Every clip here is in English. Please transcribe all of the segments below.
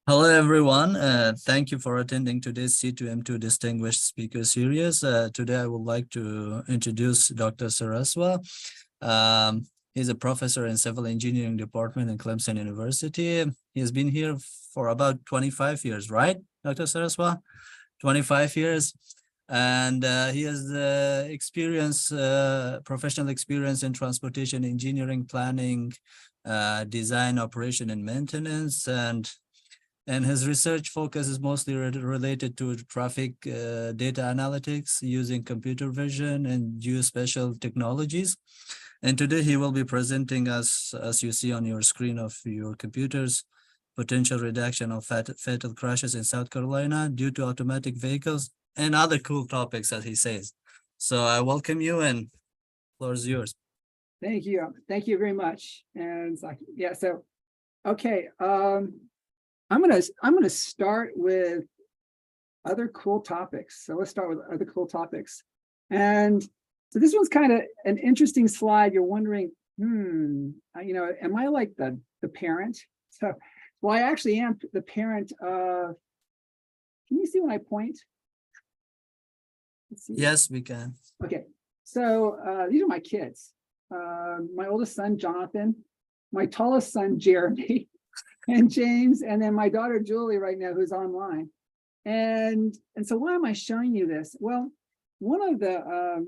Hello, everyone. Thank you for attending today's C2M2 Distinguished Speaker Series. Today, I would like to introduce Dr. Sarasua. He's a professor in Civil Engineering Department in Clemson University. He has been here for about 25 years, right, Dr. Sarasua? 25 years. And he has professional experience in transportation engineering, planning, design, operation, and maintenance. And his research focus is mostly related to traffic data analytics using computer vision and geospatial technologies. And today he will be presenting us, as you see on your screen of your computers, potential reduction of fatal crashes in South Carolina due to automatic vehicles and other cool topics, as he says. So I welcome you, and the floor is yours. Thank you. Thank you very much. And it's like, yeah, so, okay. I'm gonna start with other cool topics. So let's start with other cool topics. And so this one's kind of an interesting slide. You're wondering, am I like the parent? So, well, I actually am the parent of, can you see when I point? Let's see. Yes, we can. Okay, so these are my kids. My oldest son, Jonathan, my tallest son, Jeremy, and James, and then my daughter Julie right now, who's online. And so why am I showing you this? Well, one of the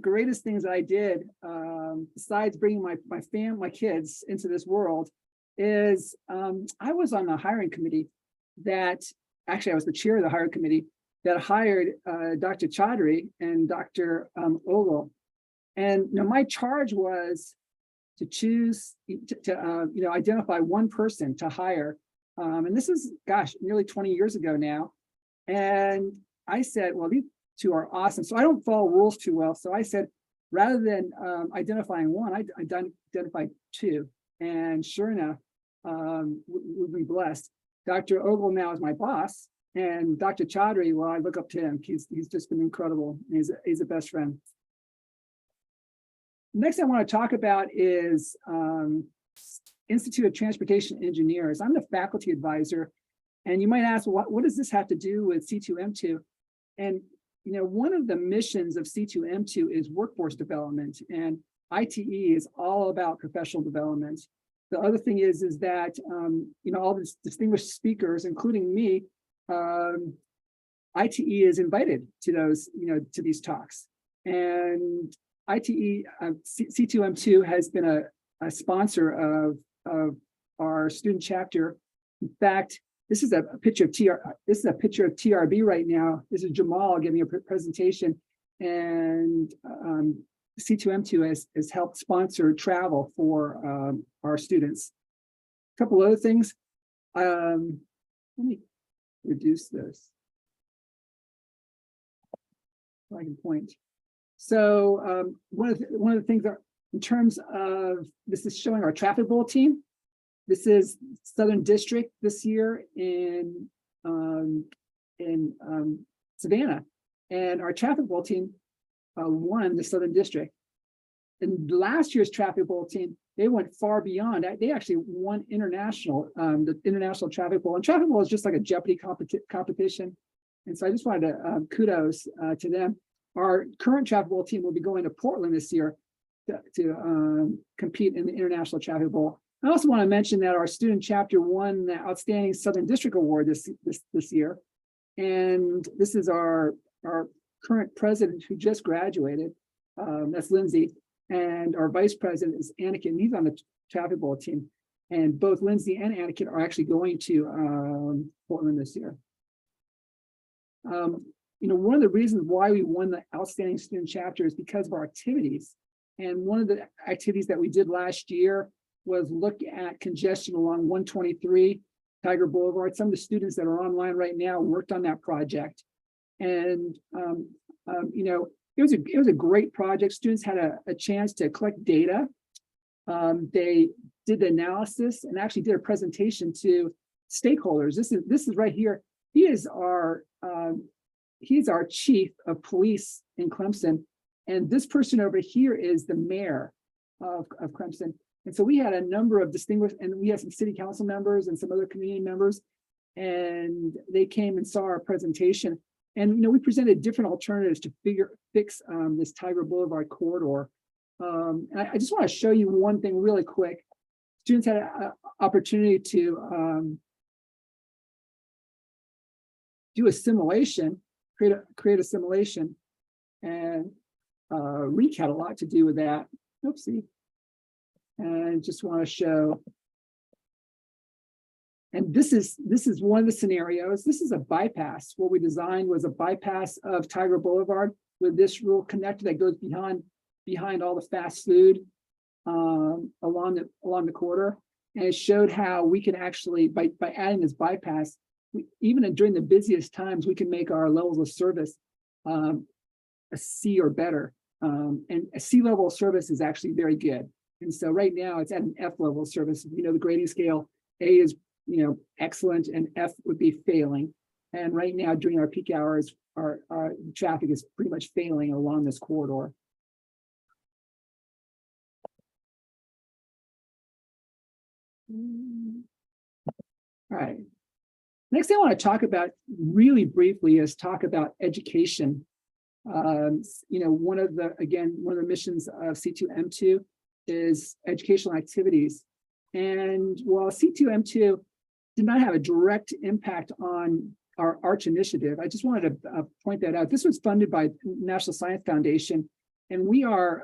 greatest things that I did, besides bringing my kids into this world, is I was on the hiring committee that, actually I was the chair of the hiring committee that hired Dr. Chaudhry and Dr. Ogle. And my charge was to choose to identify one person to hire. And this is, gosh, nearly 20 years ago now. And I said, well, these two are awesome. So I don't follow rules too well. So I said, rather than identifying one, I identified two. And sure enough, we'd be blessed. Dr. Ogle now is my boss. And Dr. Chaudhry, well, I look up to him. He's just been incredible. He's a best friend. Next I want to talk about is Institute of Transportation Engineers. I'm the faculty advisor, and you might ask, what does this have to do with C2M2? And one of the missions of C2M2 is workforce development, and ITE is all about professional development. The other thing is that all these distinguished speakers, including me, ITE is invited to those to these talks, and ITE, C2M2 has been a sponsor of our student chapter. In fact, this is a picture of TRB right now. This is Jamal giving a presentation, and C2M2 has helped sponsor travel for our students. A couple other things. Let me reduce this so I can point. So one of the things that, in terms of, this is showing our traffic bulletin. This is Southern District this year in Savannah, and our traffic bulletin won the Southern District. In last year's traffic bulletin, they went far beyond. They actually won international, the international traffic bowl. And traffic bowl is just like a Jeopardy competition. And so I just wanted to kudos to them. Our current traffic bowl team will be going to Portland this year to compete in the International Traffic Bowl. I also want to mention that our student chapter won the Outstanding Southern District Award this year. And this is our current president who just graduated. That's Lindsay. And our vice president is Anakin. He's on the traffic bowl team. And both Lindsay and Anakin are actually going to Portland this year. One of the reasons why we won the Outstanding Student Chapter is because of our activities. And one of the activities that we did last year was look at congestion along 123 Tiger Boulevard. Some of the students that are online right now worked on that project. And, it was a great project. Students had a chance to collect data. They did the analysis and actually did a presentation to stakeholders. This is right here. He's our chief of police in Clemson. And this person over here is the mayor of Clemson. And so we had a number of distinguished, and we had some city council members and some other community members, and they came and saw our presentation. And, you know, we presented different alternatives to fix this Tiger Boulevard corridor. And I just want to show you one thing really quick. Students had an opportunity to do a simulation, create a simulation, and Reek had a lot to do with that. Oopsie. And just want to show. And this is one of the scenarios. This is a bypass. What we designed was a bypass of Tiger Boulevard with this rural connector that goes behind all the fast food along the corridor. And it showed how we can actually, by adding this bypass, even during the busiest times, we can make our levels of service a C or better. And a C level of service is actually very good. And so right now it's at an F level of service. You know, the grading scale, A is, you know, excellent, and F would be failing. And right now during our peak hours, our traffic is pretty much failing along this corridor. All right. Next thing I want to talk about really briefly is talk about education. You know, one of the missions of C2M2 is educational activities. And while C2M2 did not have a direct impact on our ARCH initiative, I just wanted to point that out. This was funded by National Science Foundation, and we are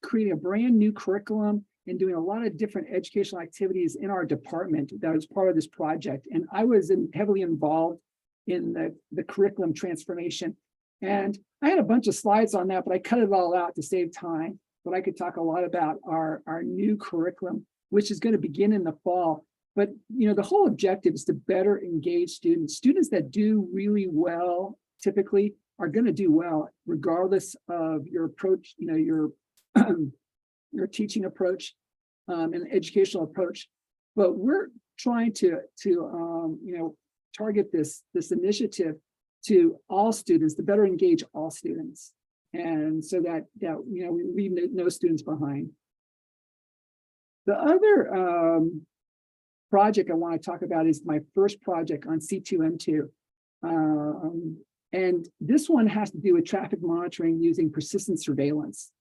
creating a brand new curriculum and doing a lot of different educational activities in our department that was part of this project. And I was heavily involved in the curriculum transformation. And I had a bunch of slides on that, but I cut it all out to save time. But I could talk a lot about our new curriculum, which is going to begin in the fall. But, you know, the whole objective is to better engage students. Students that do really well typically are going to do well, regardless of your approach, you know, your teaching approach and educational approach. But we're trying to you know, target this initiative to all students, to better engage all students, and so that you know, we leave no students behind. The other project I want to talk about is my first project on C2M2. And this one has to do with traffic monitoring using persistent surveillance.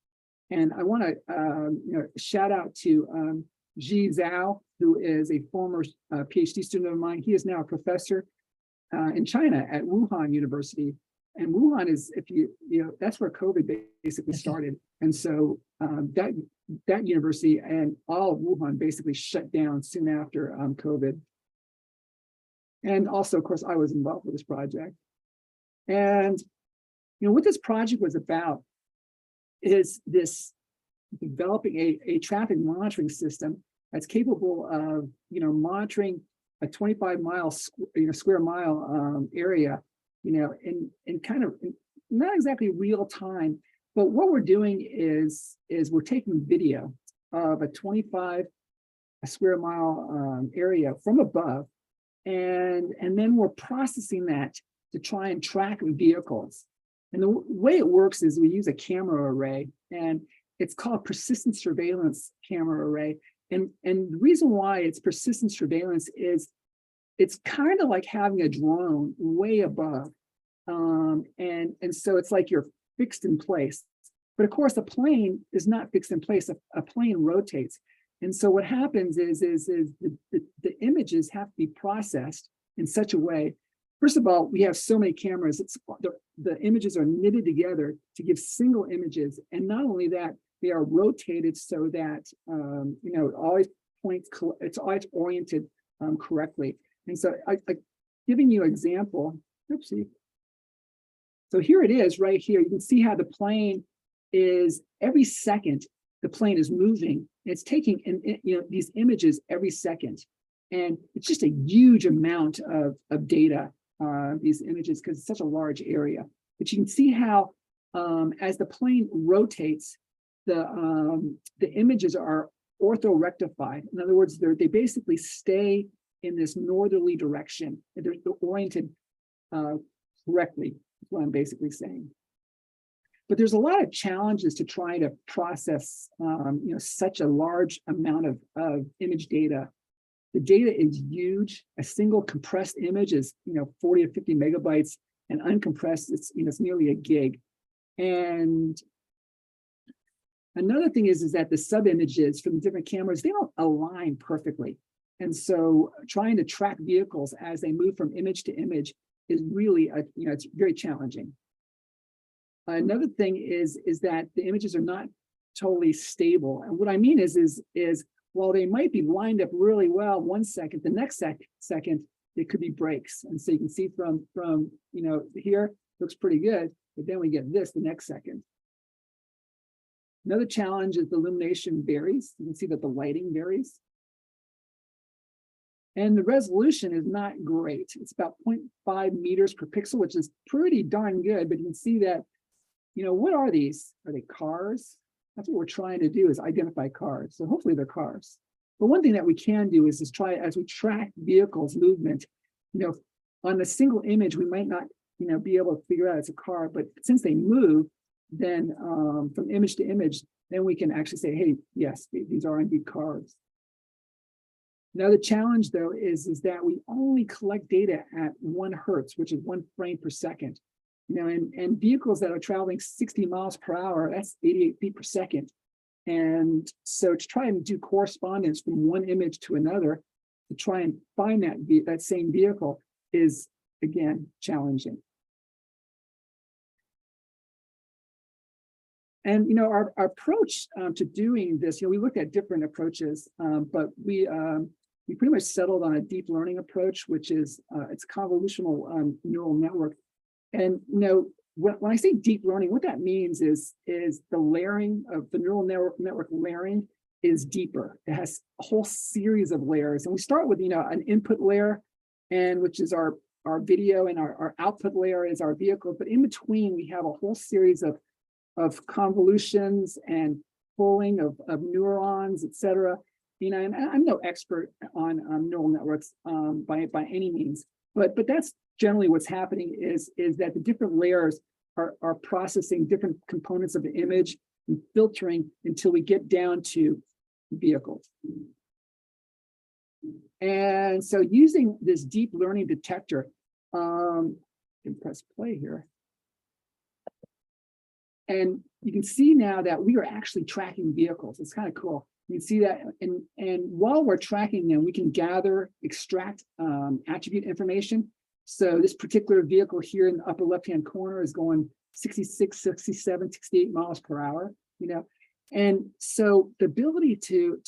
And I want to you know, shout out to Ji Zhao, who is a former PhD student of mine. He is now a professor in China at Wuhan University. And Wuhan is, if you know, that's where COVID basically started. And so that university and all of Wuhan basically shut down soon after COVID. And also, of course, I was involved with this project. And, you know, what this project was about is this developing a traffic monitoring system that's capable of, you know, monitoring a 25-mile square mile area, you know, in kind of not exactly real time, but what we're doing is we're taking video of a 25 square mile area from above, and then we're processing that to try and track vehicles. And the way it works is we use a camera array, and it's called persistent surveillance camera array. And the reason why it's persistent surveillance is it's kind of like having a drone way above. And so it's like you're fixed in place. But of course, a plane is not fixed in place. A plane rotates. And so what happens is the images have to be processed in such a way. First of all, we have so many cameras, the images are knitted together to give single images. And not only that, they are rotated so that, you know, it's always oriented correctly. And so I giving you an example, oopsie. So here it is right here. You can see how the plane is, every second, the plane is moving. It's taking you know, these images every second. And it's just a huge amount of data, these images, because it's such a large area. But you can see how as the plane rotates, the images are orthorectified. In other words, they basically stay in this northerly direction. They're oriented correctly, is what I'm basically saying. But there's a lot of challenges to trying to process, such a large amount of image data. The data is huge. A single compressed image is, 40 to 50 megabytes, and uncompressed, it's nearly a gig. And another thing is that the sub images from different cameras, they don't align perfectly. And so trying to track vehicles as they move from image to image is really, it's very challenging. Another thing is that the images are not totally stable. And what I mean is while they might be lined up really well 1 second, the next second, it could be breaks. And so you can see from here, looks pretty good, but then we get this the next second. Another challenge is the illumination varies. You can see that the lighting varies. And the resolution is not great. It's about 0.5 meters per pixel, which is pretty darn good, but you can see that, what are these? Are they cars? That's what we're trying to do, is identify cars. So hopefully they're cars. But one thing that we can do is try, as we track vehicles movement, on a single image, we might not, be able to figure out it's a car, but since they move, then from image to image, then we can actually say, hey, yes, these are indeed cars. Another challenge, though, is that we only collect data at 1 hertz, which is 1 frame per second. And vehicles that are traveling 60 miles per hour, that's 88 feet per second. And so to try and do correspondence from one image to another, to try and find that same vehicle is, again, challenging. And our approach to doing this, we looked at different approaches, but we pretty much settled on a deep learning approach, which is it's convolutional neural network. And when I say deep learning, what that means is the layering of the neural network layering is deeper. It has a whole series of layers, and we start with an input layer, and which is our video, and our output layer is our vehicle. But in between, we have a whole series of convolutions and pulling of neurons, et cetera. And I'm no expert on neural networks by any means, but that's generally what's happening is that the different layers are processing different components of the image and filtering until we get down to vehicles. And so using this deep learning detector, you can press play here. And you can see now that we are actually tracking vehicles. It's kind of cool. You can see that, and while we're tracking them, we can gather, extract attribute information. So this particular vehicle here in the upper left-hand corner is going 66, 67, 68 miles per hour, And so the ability to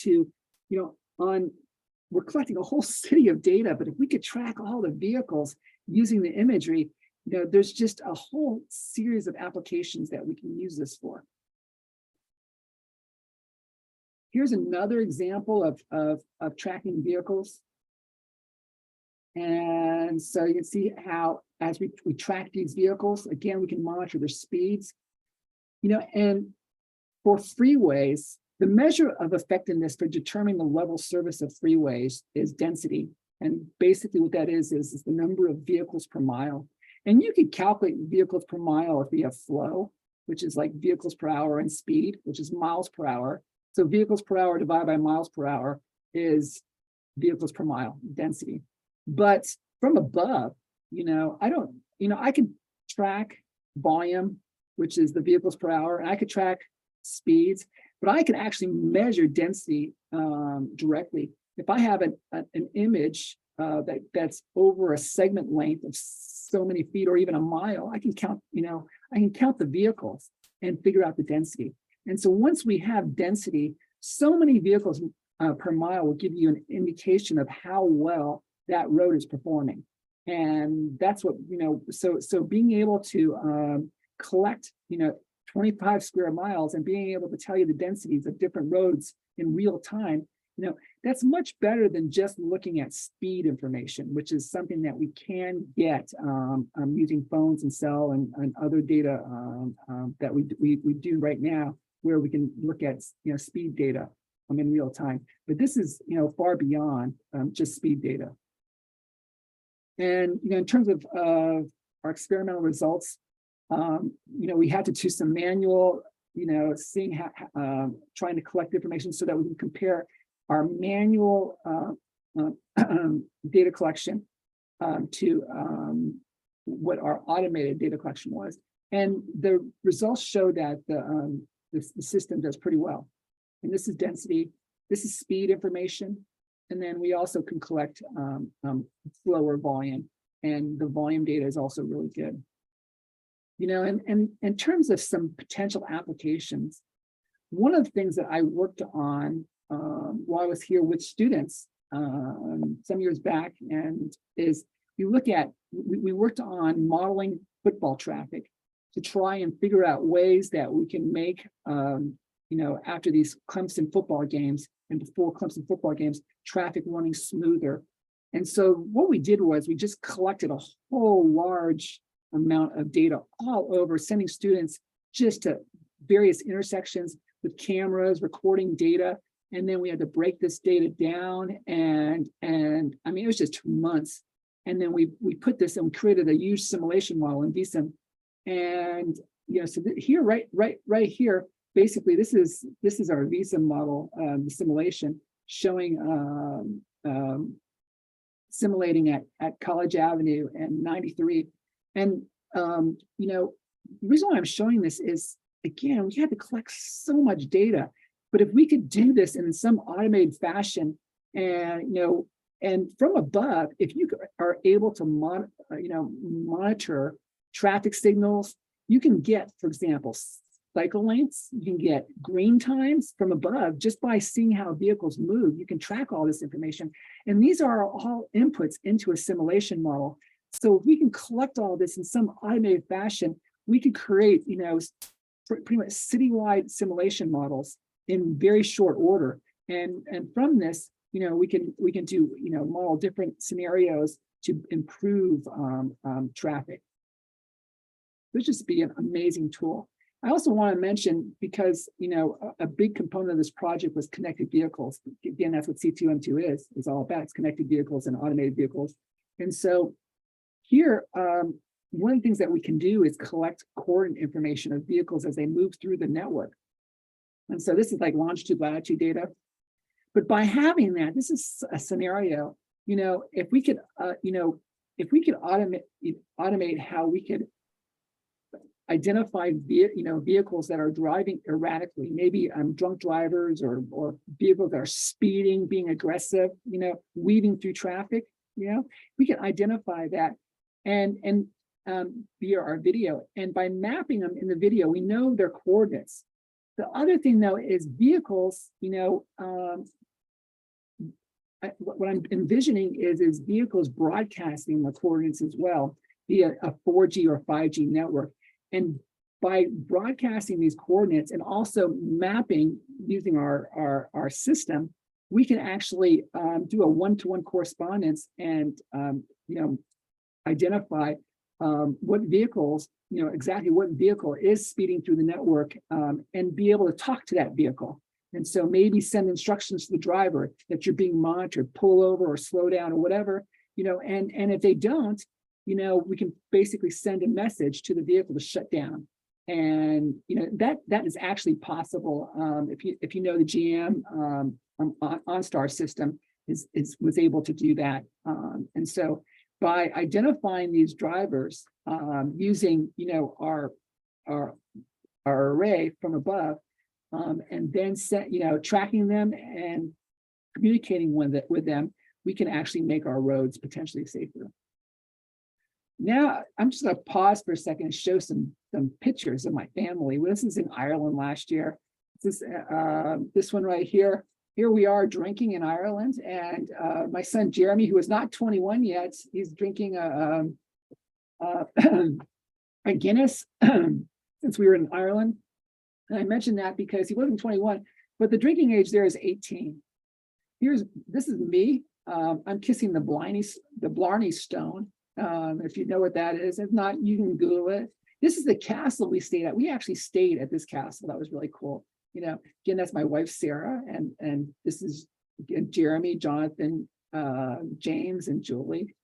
we're collecting a whole city of data, but if we could track all the vehicles using the imagery, there's just a whole series of applications that we can use this for. Here's another example of tracking vehicles. And so you can see how, as we track these vehicles, again, we can monitor their speeds. And for freeways, the measure of effectiveness for determining the level service of freeways is density. And basically what that is the number of vehicles per mile. And you can calculate vehicles per mile if we have flow, which is like vehicles per hour, and speed, which is miles per hour. So vehicles per hour divided by miles per hour is vehicles per mile density. But from above, I can track volume, which is the vehicles per hour, and I could track speeds, but I can actually measure density directly. If I have an image that's over a segment length of so many feet or even a mile, I can count, the vehicles and figure out the density. And so once we have density, so many vehicles per mile will give you an indication of how well that road is performing. And that's what, so being able to collect, 25 square miles and being able to tell you the densities of different roads in real time, that's much better than just looking at speed information, which is something that we can get using phones and cell and other data that we do right now, where we can look at speed data in real time. But this is far beyond just speed data. And in terms of our experimental results, We had to do some manual, seeing how, trying to collect information so that we can compare our manual data collection to what our automated data collection was. And the results show that the system does pretty well. And this is density, this is speed information. And then we also can collect slower volume, and the volume data is also really good. And in terms of some potential applications, one of the things that I worked on while I was here with students some years back, and is we worked on modeling football traffic to try and figure out ways that we can make, after these Clemson football games and before Clemson football games, traffic running smoother. And so what we did was we just collected a whole large amount of data all over, sending students just to various intersections with cameras, recording data. And then we had to break this data down. And I mean, it was just 2 months. And then we put this and we created a huge simulation model in VSIM. And so here, right here, basically this is our VSIM model, the simulation showing simulating at College Avenue and 93. And the reason why I'm showing this is, again, we had to collect so much data, but if we could do this in some automated fashion, and and from above, if you are able to monitor traffic signals, you can get, for example, cycle lengths, you can get green times from above just by seeing how vehicles move. You can track all this information, and these are all inputs into a simulation model. So if we can collect all this in some automated fashion, we could create, pretty much citywide simulation models in very short order. And from this, we can do, model different scenarios to improve traffic. This just be an amazing tool. I also want to mention, because, a big component of this project was connected vehicles. Again, that's what C2M2 is all about. It's connected vehicles and automated vehicles. And so here, one of the things that we can do is collect coordinate information of vehicles as they move through the network. And so this is like longitude, latitude data. But by having that, this is a scenario, if we could, automate how we could identify vehicles that are driving erratically, maybe drunk drivers or vehicles that are speeding, being aggressive, weaving through traffic, we can identify that and via our video. And by mapping them in the video, we know their coordinates. The other thing, though, is vehicles, what I'm envisioning is vehicles broadcasting the coordinates as well via a 4G or 5G network. And by broadcasting these coordinates and also mapping using our system, we can actually do a one-to-one correspondence and identify what vehicles, exactly what vehicle is speeding through the network, and be able to talk to that vehicle. And so maybe send instructions to the driver that you're being monitored, pull over or slow down or whatever, and if they don't, we can basically send a message to the vehicle to shut down. And that is actually possible. If you know the GM OnStar system was able to do that. And so by identifying these drivers using our array from above, and then tracking them and communicating with them, we can actually make our roads potentially safer. Now, I'm just going to pause for a second and show some pictures of my family. This is in Ireland last year. This one right here. Here we are drinking in Ireland, and my son Jeremy, who is not 21 yet, he's drinking a Guinness since we were in Ireland. And I mentioned that because he wasn't 21, but the drinking age there is 18. This is me. I'm kissing the Blarney Stone. If you know what that is. If not, you can Google it. This is the castle we stayed at. We actually stayed at this castle. That was really cool. Again, that's my wife, Sarah. And this is, again, Jeremy, Jonathan, James, and Julie.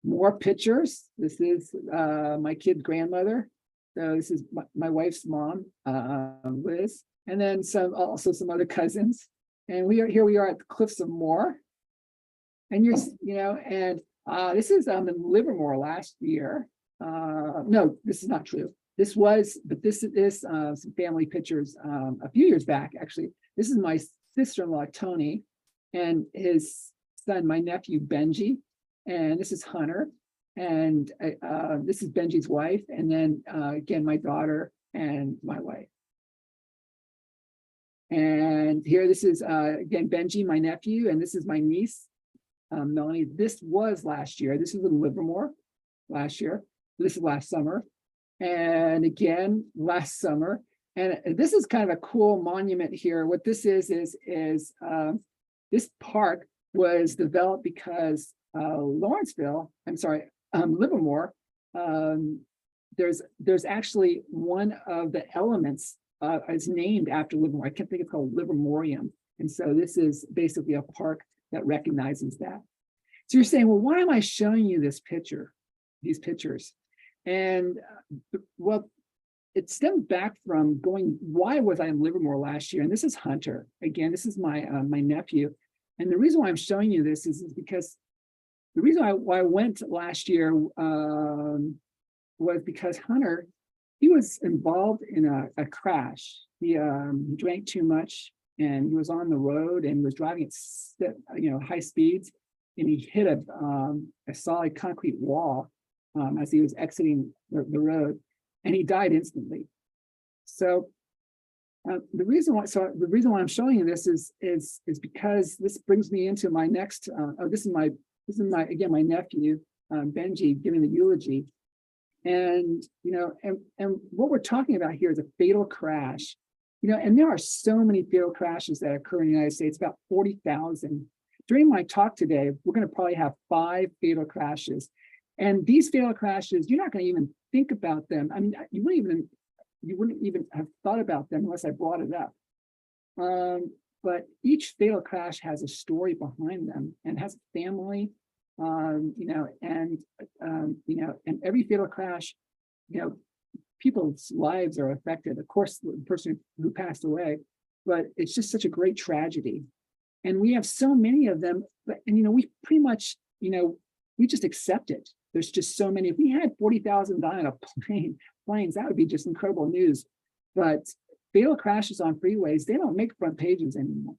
More pictures. This is my kid's grandmother. So this is my wife's mom, Liz, and then also some other cousins. And here we are at the Cliffs of Moher. And and this is in Livermore last year. No, this is not true. This is some family pictures a few years back, actually. This is my sister-in-law, Tony, and his son, my nephew, Benji. And this is Hunter. And this is Benji's wife. And then again, my daughter and my wife. And here, this is again, Benji, my nephew, and this is my niece, Melanie. This was last year. This is in Livermore last year. This is last summer. And again, last summer. And this is kind of a cool monument here. What this is this park was developed because Livermore, there's actually one of the elements is named after Livermore. I can't think it's called Livermorium. And so this is basically a park that recognizes that. So you're saying, well, why am I showing you these pictures? And well, it stemmed back from why was I in Livermore last year? And this is Hunter. Again, this is my nephew. And the reason why I'm showing you this is because the reason why I went last year was because Hunter, he was involved in a crash. He drank too much and he was on the road and was driving at high speeds, and he hit a solid concrete wall as he was exiting the road, and he died instantly. So the reason why I'm showing you this is because this brings me into my next. This is my nephew Benji giving the eulogy, and what we're talking about here is a fatal crash. And there are so many fatal crashes that occur in the United States, about 40,000. During my talk today, we're going to probably have 5 fatal crashes. And these fatal crashes, you're not going to even think about them. I mean, you wouldn't even have thought about them unless I brought it up. But each fatal crash has a story behind them and has a family, and every fatal crash, people's lives are affected. Of course, the person who passed away, but it's just such a great tragedy. And we have so many of them, we pretty much, we just accept it. There's just so many. If we had 40,000 die on a planes, that would be just incredible news. But fatal crashes on freeways, they don't make front pages anymore.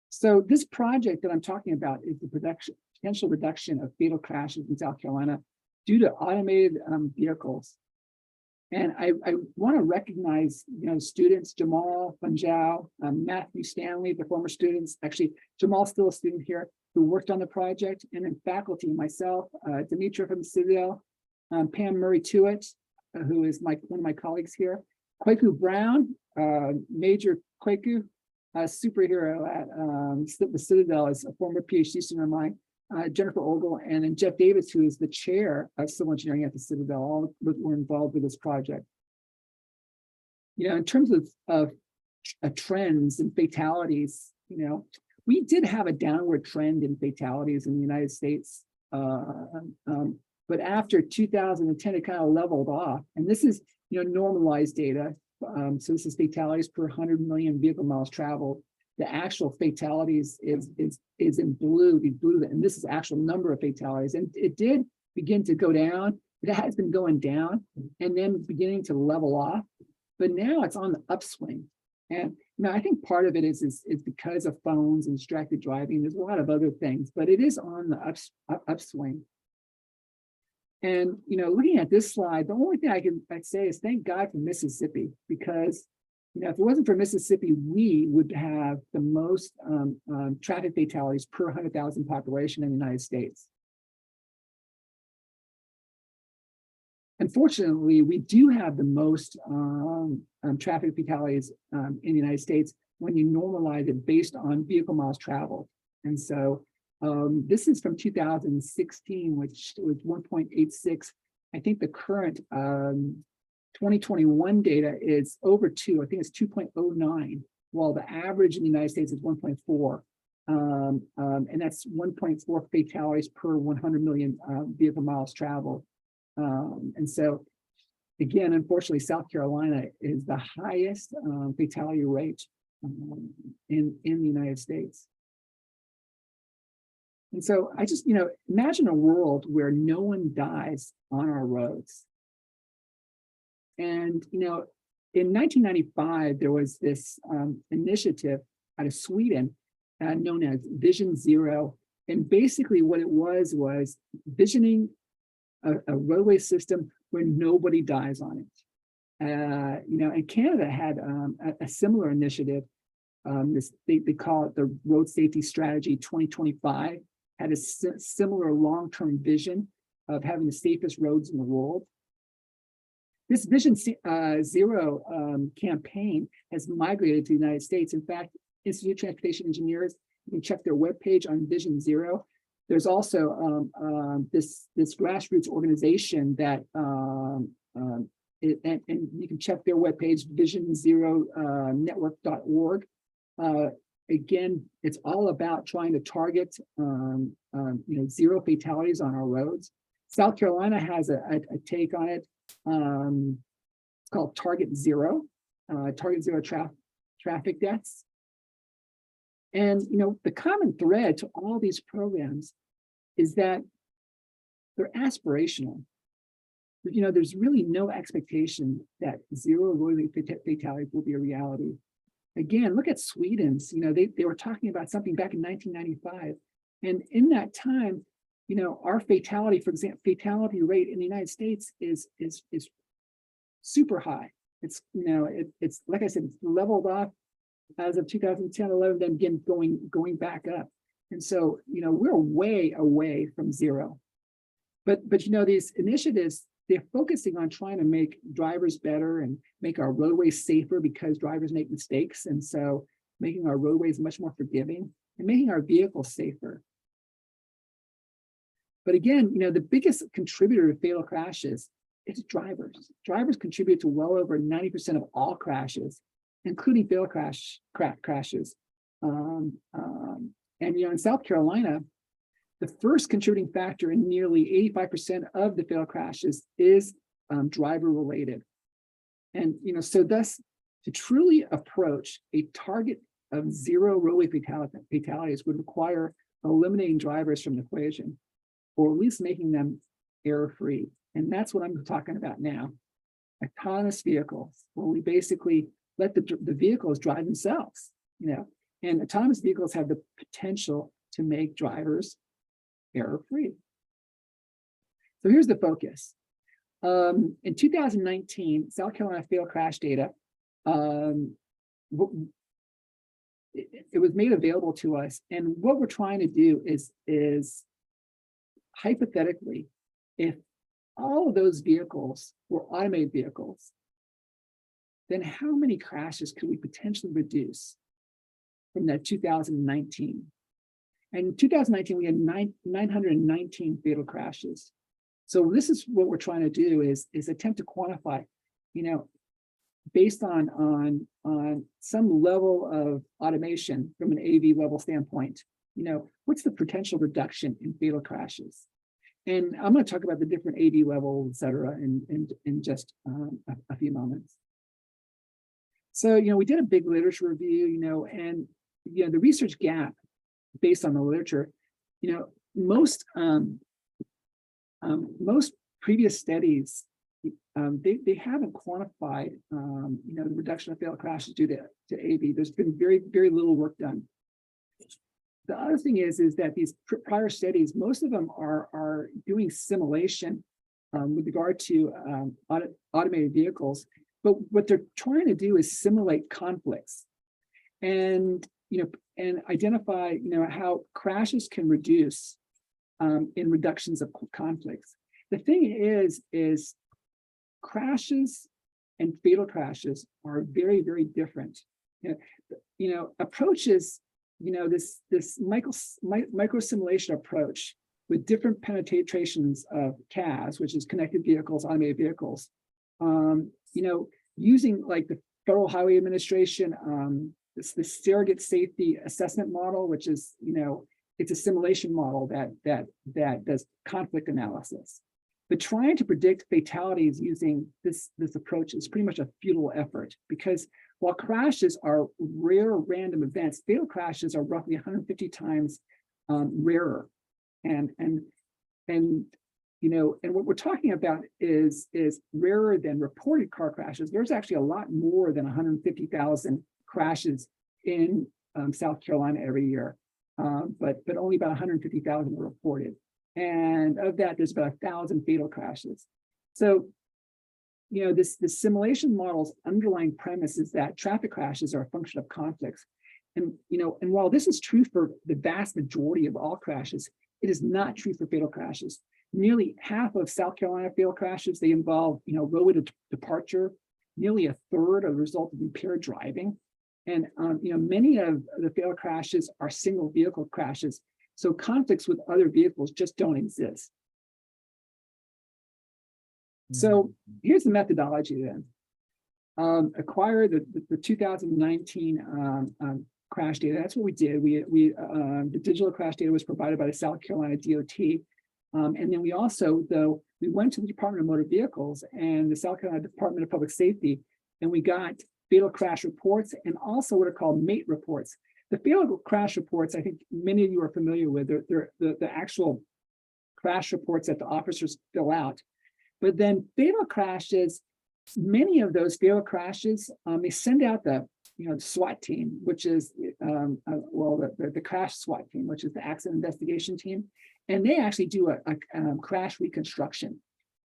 So this project that I'm talking about is the potential reduction of fatal crashes in South Carolina due to automated vehicles. And I want to recognize, students, Jamal, Funjao, Matthew Stanley, the former students. Actually, Jamal's still a student here who worked on the project, and then faculty, myself, Demetra from the Citadel, Pam Murray-Tuitt, who is one of my colleagues here, Kwaku Brown, Major Kwaku, a superhero at the Citadel, is a former PhD student of mine, Jennifer Ogle, and then Jeff Davis, who is the chair of civil engineering at the Citadel, all were involved with this project. In terms of trends and fatalities, we did have a downward trend in fatalities in the United States, but after 2010, it kind of leveled off. And this is, normalized data. So this is fatalities per 100 million vehicle miles traveled. The actual fatalities is in blue, and this is actual number of fatalities. And it did begin to go down. It has been going down and then beginning to level off, but now it's on the upswing. And I think part of it is because of phones and distracted driving. There's a lot of other things, but it is on the upswing. And looking at this slide, the only thing I'd say is thank God for Mississippi, because if it wasn't for Mississippi, we would have the most traffic fatalities per 100,000 population in the United States. Unfortunately, we do have the most traffic fatalities in the United States when you normalize it based on vehicle miles traveled. And so this is from 2016, which was 1.86. I think the current 2021 data is over 2. I think it's 2.09, while the average in the United States is 1.4. And that's 1.4 fatalities per 100 million vehicle miles traveled. And so again, unfortunately, South Carolina is the highest fatality rate in the United States. And so I just, imagine a world where no one dies on our roads. And, in 1995, there was this initiative out of Sweden known as Vision Zero. And basically what it was visioning a roadway system where nobody dies on it. And Canada had a similar initiative. They call it the Road Safety Strategy 2025, had a similar long-term vision of having the safest roads in the world. This Vision Zero campaign has migrated to the United States. In fact, Institute of Transportation Engineers, you can check their webpage on Vision Zero. There's also this grassroots organization that, and you can check their webpage, visionzeronetwork.org. Again, it's all about trying to target zero fatalities on our roads. South Carolina has a take on it. It's called Target Zero traffic deaths. And the common thread to all these programs is that they're aspirational. There's really no expectation that zero roadway fatalities will be a reality. Again, look at Sweden's. They were talking about something back in 1995, and in that time, our fatality, for example, fatality rate in the United States is super high. It's it's like I said, it's leveled off as of 2010, 11, then again going back up. And so we're way away from zero. But these initiatives, they're focusing on trying to make drivers better and make our roadways safer because drivers make mistakes. And so making our roadways much more forgiving and making our vehicles safer. But again, the biggest contributor to fatal crashes is drivers. Drivers contribute to well over 90% of all crashes, including fatal crashes. And in South Carolina, the first contributing factor in nearly 85% of the fatal crashes is driver related. And so thus, to truly approach a target of zero roadway fatalities would require eliminating drivers from the equation, or at least making them error-free. And that's what I'm talking about now. Autonomous vehicles, where we basically let the vehicles drive themselves, and autonomous vehicles have the potential to make drivers error-free. So here's the focus. In 2019, South Carolina fatal crash data, it was made available to us. And what we're trying to do is hypothetically, if all of those vehicles were automated vehicles, then how many crashes could we potentially reduce from that 2019? And in 2019, we had 919 fatal crashes. So this is what we're trying to do is attempt to quantify, based on some level of automation from an AV level standpoint, what's the potential reduction in fatal crashes? And I'm going to talk about the different AV levels, et cetera, in just a few moments. So, we did a big literature review, and, the research gap based on the literature, most previous studies, they haven't quantified, the reduction of fatal crashes due to AV. There's been very, very little work done. The other thing is that these prior studies, most of them are doing simulation with regard to automated vehicles, but what they're trying to do is simulate conflicts and identify how crashes can reduce in reductions of conflicts. The thing is crashes and fatal crashes are very, very different. Approaches, this micro simulation approach with different penetrations of CAS, which is connected vehicles, automated vehicles, using like the Federal Highway Administration, the surrogate safety assessment model, which is, it's a simulation model that does conflict analysis. But trying to predict fatalities using this approach is pretty much a futile effort, because while crashes are rare random events, fatal crashes are roughly 150 times rarer. And what we're talking about is rarer than reported car crashes. There's actually a lot more than 150,000 crashes in South Carolina every year, but only about 150,000 are reported. And of that, there's about 1,000 fatal crashes. So, this simulation model's underlying premise is that traffic crashes are a function of conflicts. And while this is true for the vast majority of all crashes, it is not true for fatal crashes. Nearly half of South Carolina fatal crashes, they involve, roadway departure. Nearly a third are the result of impaired driving. And, many of the fatal crashes are single vehicle crashes. So conflicts with other vehicles just don't exist. So here's the methodology then. Acquire the 2019 crash data. That's what we did. The digital crash data was provided by the South Carolina DOT. And then we also, we went to the Department of Motor Vehicles and the South Carolina Department of Public Safety, and we got fatal crash reports and also what are called MATE reports. The fatal crash reports, I think many of you are familiar with, they're the actual crash reports that the officers fill out. But then fatal crashes, many of those fatal crashes, they send out the SWAT team, which is the crash SWAT team, which is the accident investigation team, and they actually do a crash reconstruction,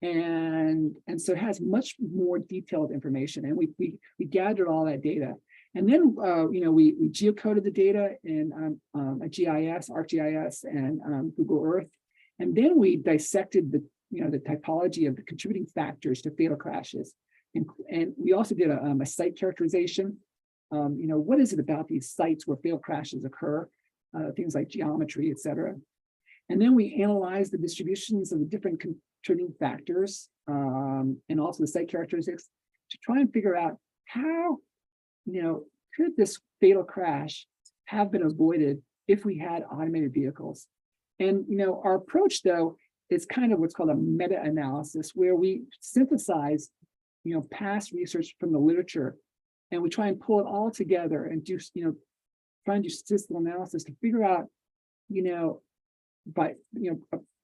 and so it has much more detailed information. And we gathered all that data, and then we geocoded the data in a GIS, ArcGIS, and Google Earth, and then we dissected the typology of the contributing factors to fatal crashes. And we also did a site characterization. What is it about these sites where fatal crashes occur? Things like geometry, et cetera. And then we analyzed the distributions of the different contributing factors and also the site characteristics to try and figure out how, could this fatal crash have been avoided if we had automated vehicles? And, our approach, though, is kind of what's called a meta-analysis, where we synthesize past research from the literature, and we try and pull it all together and do, try and do statistical analysis to figure out,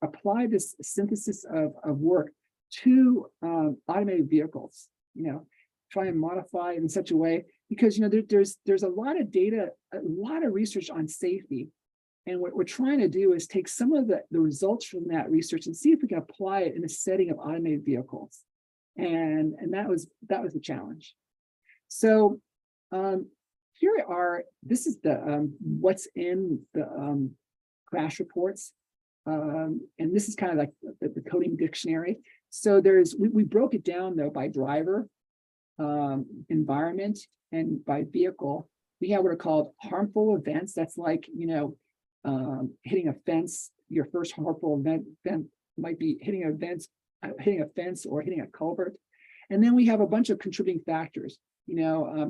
apply this synthesis of work to automated vehicles, try and modify it in such a way, because, there's a lot of data, a lot of research on safety. And what we're trying to do is take some of the results from that research and see if we can apply it in a setting of automated vehicles. And that was the challenge. So this is the what's in the crash reports. And this is kind of like the coding dictionary. So we broke it down though by driver, environment, and by vehicle. We have what are called harmful events. That's like, hitting a fence. Your first harmful event might be hitting a fence or hitting a culvert. And then we have a bunch of contributing factors.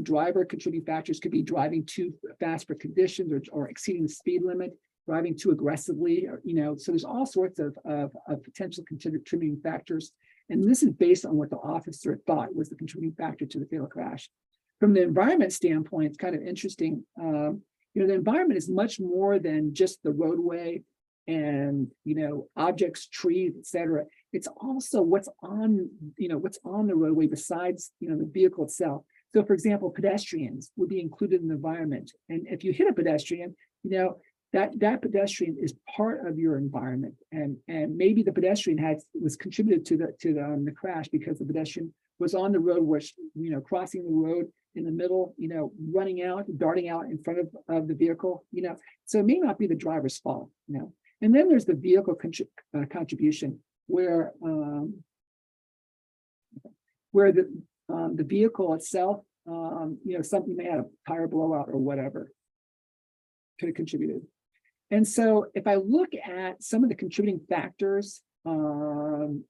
Driver contributing factors could be driving too fast for conditions or exceeding the speed limit, driving too aggressively, so there's all sorts of potential contributing factors. And this is based on what the officer thought was the contributing factor to the fatal crash. From the environment standpoint, it's kind of interesting. The environment is much more than just the roadway and, objects, trees, et cetera. It's also what's on the roadway besides, the vehicle itself. So, for example, pedestrians would be included in the environment. And if you hit a pedestrian, that pedestrian is part of your environment. And maybe the pedestrian was contributed to the crash because the pedestrian was on the road, which, crossing the road in the middle, running out, darting out in front of the vehicle, so it may not be the driver's fault, And then there's the vehicle contribution, where the vehicle itself, something may have a tire blowout or whatever could have contributed. And so if I look at some of the contributing factors and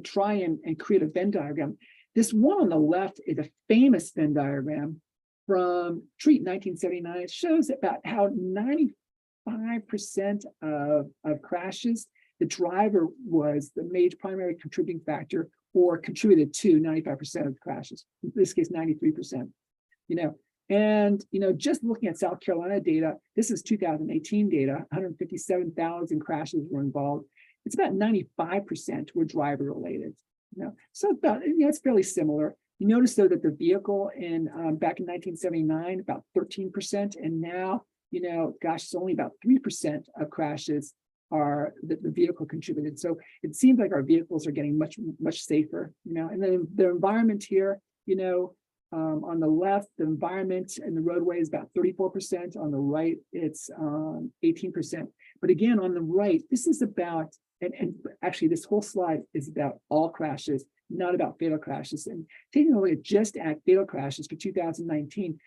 try and create a Venn diagram, this one on the left is a famous Venn diagram from Treat 1979. It shows about how 95% of crashes the driver was the major primary contributing factor or contributed to 95% of the crashes, in this case, 93%, And, just looking at South Carolina data, this is 2018 data, 157,000 crashes were involved. It's about 95% were driver related, So about, it's fairly similar. You notice though that the vehicle back in 1979, about 13%. And now, it's only about 3% of crashes are that the vehicle contributed. So it seems like our vehicles are getting much, much safer, and then the environment here, on the left, the environment and the roadway is about 34%. On the right, it's 18%. But again, on the right, this is about, and actually this whole slide is about all crashes, not about fatal crashes. And taking a look at just at fatal crashes for 2019,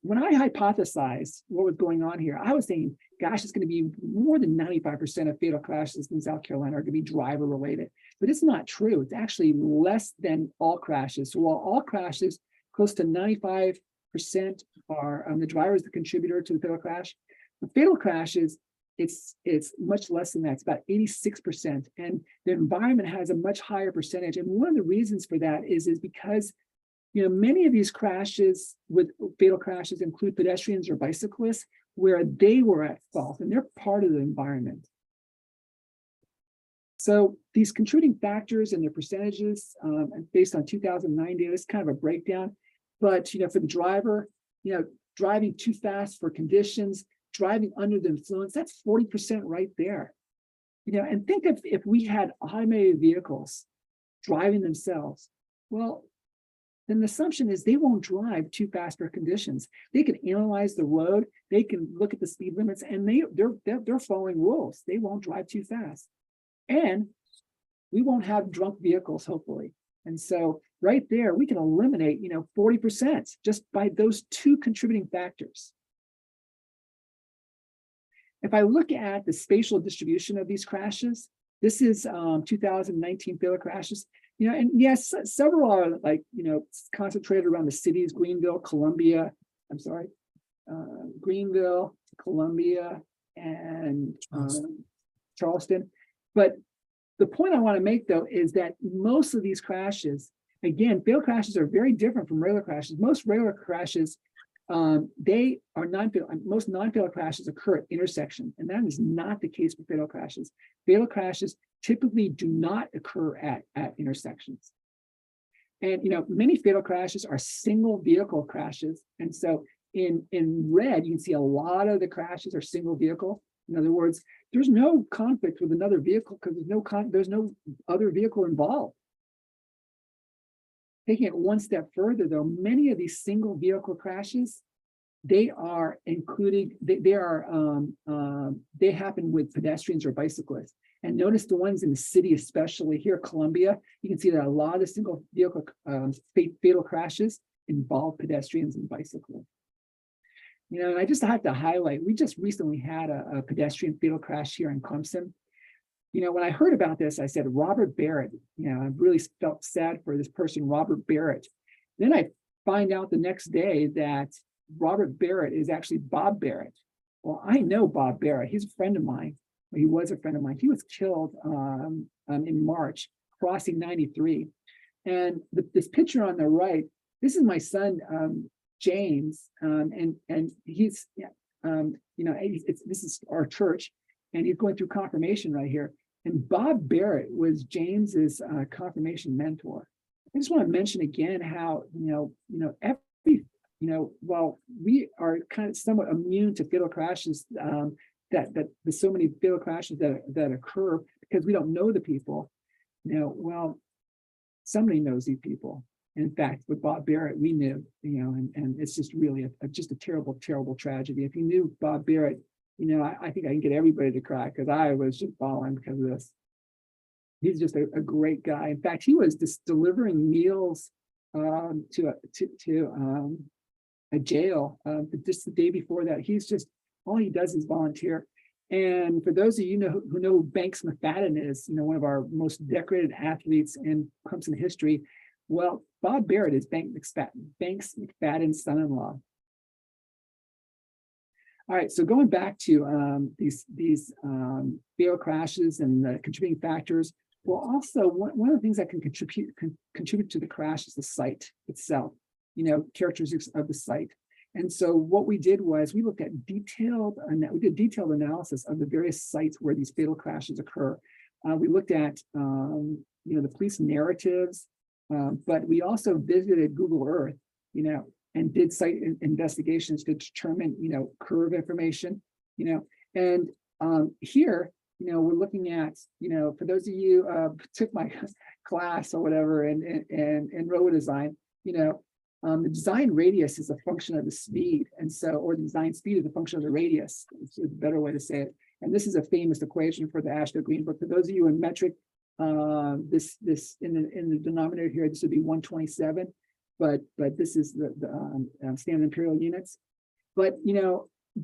when I hypothesized what was going on here, I was saying, gosh, it's going to be more than 95% of fatal crashes in South Carolina are going to be driver related. But it's not true. It's actually less than all crashes. So while all crashes, close to 95% are the driver is the contributor to the fatal crash. The fatal crashes, it's much less than that. It's about 86%. And the environment has a much higher percentage. And one of the reasons for that is because many of these crashes with fatal crashes include pedestrians or bicyclists where they were at fault and they're part of the environment. So these contributing factors and their percentages based on 2009 data is kind of a breakdown. But, for the driver, driving too fast for conditions, driving under the influence, that's 40% right there. And think of if we had automated vehicles driving themselves, well, then the assumption is they won't drive too fast for conditions. They can analyze the road, they can look at the speed limits, and they're following rules. They won't drive too fast. And we won't have drunk vehicles, hopefully. And so right there, we can eliminate, 40% just by those two contributing factors. If I look at the spatial distribution of these crashes, this is 2019 fatal crashes. And yes, several are concentrated around the cities, Greenville, Columbia, and Charleston. But the point I want to make, though, is that most of these crashes, again, fatal crashes are very different from regular crashes. Most regular crashes, they are non-fatal. Most non-fatal crashes occur at intersections, and that is not the case for fatal crashes. Fatal crashes typically do not occur at intersections. And many fatal crashes are single vehicle crashes. And so in red, you can see a lot of the crashes are single vehicle. In other words, there's no conflict with another vehicle because there's no other vehicle involved. Taking it one step further, though, many of these single vehicle crashes, they are including, they happen with pedestrians or bicyclists. And notice the ones in the city, especially here, Columbia, you can see that a lot of the single vehicle fatal crashes involve pedestrians and bicyclists. And I just have to highlight, we just recently had a pedestrian fatal crash here in Clemson. When I heard about this, I said, Robert Barrett, I really felt sad for this person, Robert Barrett. Then I find out the next day that Robert Barrett is actually Bob Barrett. Well, I know Bob Barrett. He's a friend of mine. He was a friend of mine. He was killed in March, crossing 93. And this picture on the right, this is my son, James, and he's, this is our church, and he's going through confirmation right here. And Bob Barrett was James's confirmation mentor. I just want to mention again how, while we are kind of somewhat immune to fatal crashes, that there's so many fatal crashes that occur because we don't know the people. Well, somebody knows these people. In fact, with Bob Barrett, we knew, and it's just really just a terrible, terrible tragedy. If you knew Bob Barrett, I think I can get everybody to cry because I was just bawling because of this. He's just a great guy. In fact, he was just delivering meals to a jail just the day before that. He's just, all he does is volunteer. And for those of you who know who Banks McFadden is, one of our most decorated athletes in Clemson history, well, Bob Barrett is Banks McFadden's son-in-law. All right, so going back to these fatal crashes and the contributing factors, well, also one of the things that can contribute to the crash is the site itself, characteristics of the site. And so what we did was we looked at detailed analysis of the various sites where these fatal crashes occur. We looked at the police narratives, but we also visited Google Earth, and did site investigations to determine, curve information, and here, we're looking at, for those of you who took my class or whatever in roadway design, the design radius is a function of the speed. And so, or the design speed is a function of the radius. It's a better way to say it. And this is a famous equation for the Ashton-Green book. For those of you in metric, this in the denominator here, this would be 127. But this is the standard imperial units. But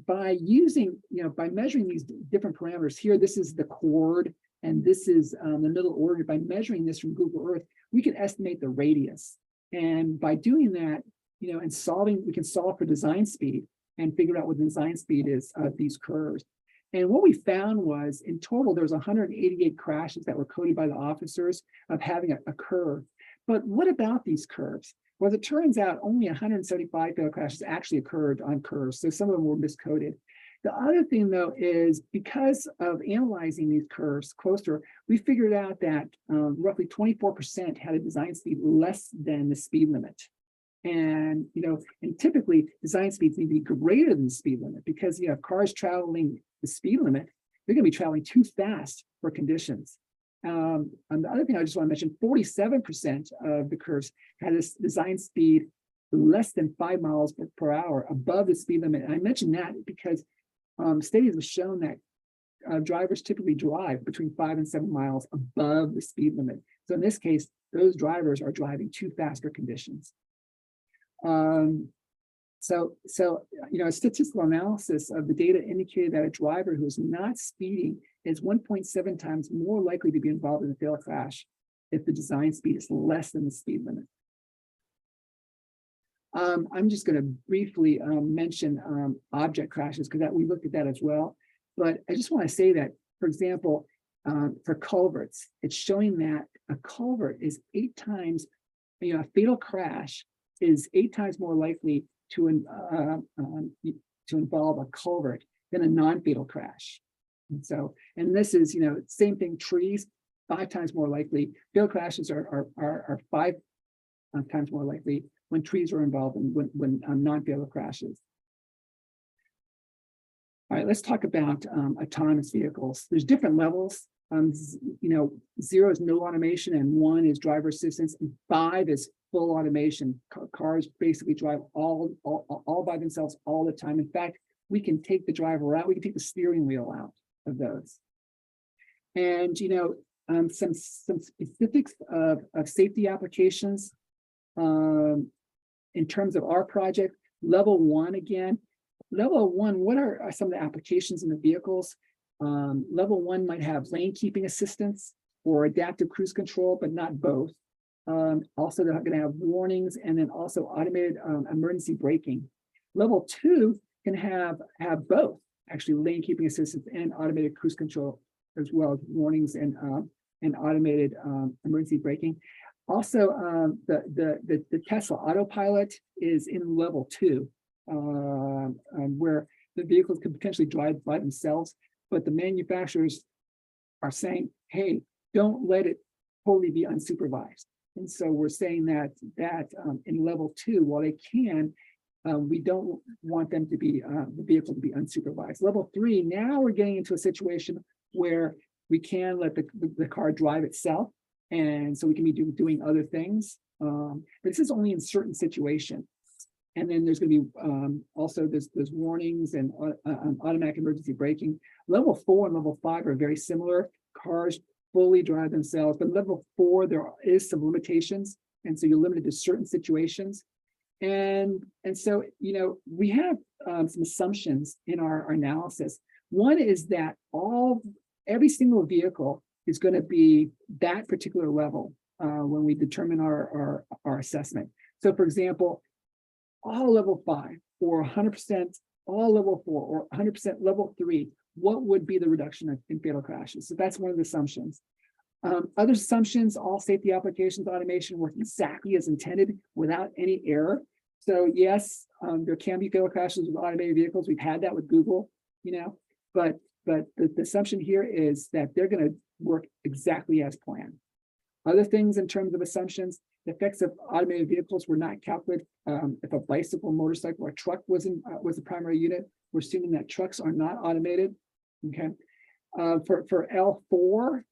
by using, by measuring these different parameters here, this is the chord and this is the middle order. By measuring this from Google Earth, we can estimate the radius. And by doing that, and we can solve for design speed and figure out what the design speed is of these curves. And what we found was, in total, there's 188 crashes that were coded by the officers of having a curve. But what about these curves? Well, as it turns out, only 175 fatal crashes actually occurred on curves, so some of them were miscoded. The other thing, though, is because of analyzing these curves closer, we figured out that roughly 24% had a design speed less than the speed limit. And, and typically design speeds need to be greater than the speed limit because you have cars traveling the speed limit, they're going to be traveling too fast for conditions. And the other thing I just want to mention, 47% of the curves had a design speed less than 5 miles per hour above the speed limit. And I mentioned that because studies have shown that drivers typically drive between 5 and 7 miles above the speed limit. So in this case, those drivers are driving too fast for conditions. So a statistical analysis of the data indicated that a driver who is not speeding is 1.7 times more likely to be involved in a fatal crash if the design speed is less than the speed limit. I'm just going to briefly mention object crashes because we looked at that as well. But I just want to say that, for example, for culverts, it's showing that a culvert is 8 times, a fatal crash is 8 times more likely to involve a culvert than a non-fatal crash. And so, and this is, same thing, trees, 5 times more likely. Fatal crashes are 5 times more likely when trees are involved and when non-fatal crashes. All right, let's talk about autonomous vehicles. There's different levels. 0 is no automation, and 1 is driver assistance, and 5 is full automation. Cars basically drive all by themselves all the time. In fact, we can take the driver out, we can take the steering wheel out of those. And some specifics of safety applications in terms of our project. Level 1 again. Level 1, what are some of the applications in the vehicles? Level 1 might have lane keeping assistance or adaptive cruise control, but not both. Also, they're going to have warnings and then also automated emergency braking. Level 2 can have both, actually, lane keeping assistance and automated cruise control, as well as warnings and automated emergency braking. Also, the Tesla autopilot is in level 2, where the vehicles can potentially drive by themselves, but the manufacturers are saying, hey, don't let it totally be unsupervised. And so we're saying that in level 2, while they can, we don't want them to be the vehicle to be unsupervised. Level 3, now we're getting into a situation where we can let the car drive itself, and so we can be doing other things. But this is only in certain situations. And then there's going to be also there's warnings and automatic emergency braking. Level 4 and level 5 are very similar. Cars fully drive themselves, but level 4 there is some limitations, and so you're limited to certain situations. And so we have some assumptions in our analysis. One is that every single vehicle is going to be that particular level when we determine our assessment. So, for example, all level 5 or 100% all level 4 or 100% level 3, what would be the reduction in fatal crashes? So that's one of the assumptions. Other assumptions, all safety applications automation work exactly as intended without any error. So yes, there can be fatal crashes with automated vehicles. We've had that with Google, but the assumption here is that they're going to work exactly as planned. Other things in terms of assumptions, the effects of automated vehicles were not calculated. If a bicycle, motorcycle, or truck was the primary unit, we're assuming that trucks are not automated. Okay. For L4,